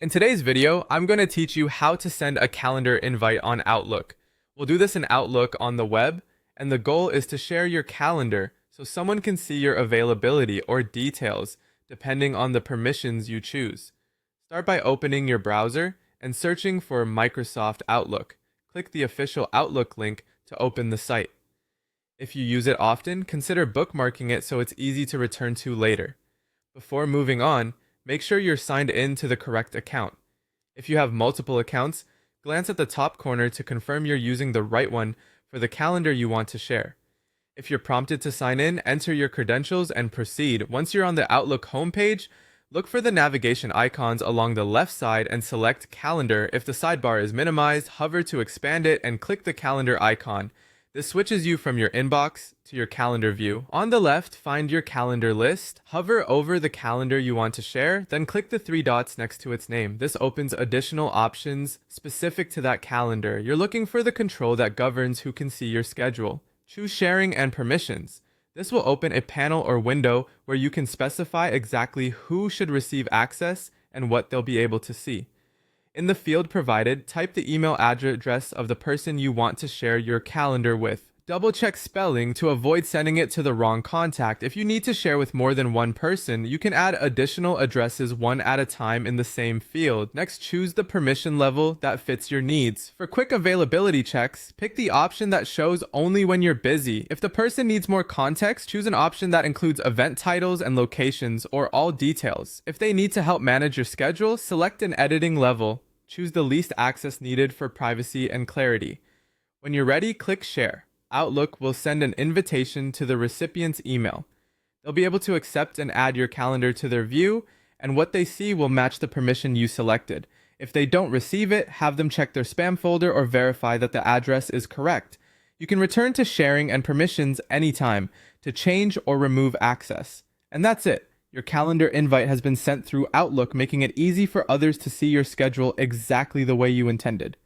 In today's video, I'm going to teach you how to send a calendar invite on Outlook. We'll do this in Outlook on the web, and the goal is to share your calendar so someone can see your availability or details depending on the permissions you choose. Start by opening your browser and searching for Microsoft Outlook. Click the official Outlook link to open the site. If you use it often, consider bookmarking it so it's easy to return to later. Before moving on, make sure you're signed in to the correct account. If you have multiple accounts, glance at the top corner to confirm you're using the right one for the calendar you want to share. If you're prompted to sign in, enter your credentials and proceed. Once you're on the Outlook homepage, look for the navigation icons along the left side and select Calendar. If the sidebar is minimized, hover to expand it and click the calendar icon. This switches you from your inbox to your calendar view. On the left, find your calendar list. Hover over the calendar you want to share, then click the three dots next to its name. This opens additional options specific to that calendar. You're looking for the control that governs who can see your schedule. Choose Sharing and Permissions. This will open a panel or window where you can specify exactly who should receive access and what they'll be able to see. In the field provided, type the email address of the person you want to share your calendar with. Double-check spelling to avoid sending it to the wrong contact. If you need to share with more than one person, you can add additional addresses one at a time in the same field. Next, choose the permission level that fits your needs. For quick availability checks, pick the option that shows only when you're busy. If the person needs more context, choose an option that includes event titles and locations or all details. If they need to help manage your schedule, select an editing level. Choose the least access needed for privacy and clarity. When you're ready, click Share. Outlook will send an invitation to the recipient's email. They'll be able to accept and add your calendar to their view, and what they see will match the permission you selected. If they don't receive it, have them check their spam folder or verify that the address is correct. You can return to sharing and permissions anytime to change or remove access. And that's it. Your calendar invite has been sent through Outlook, making it easy for others to see your schedule exactly the way you intended.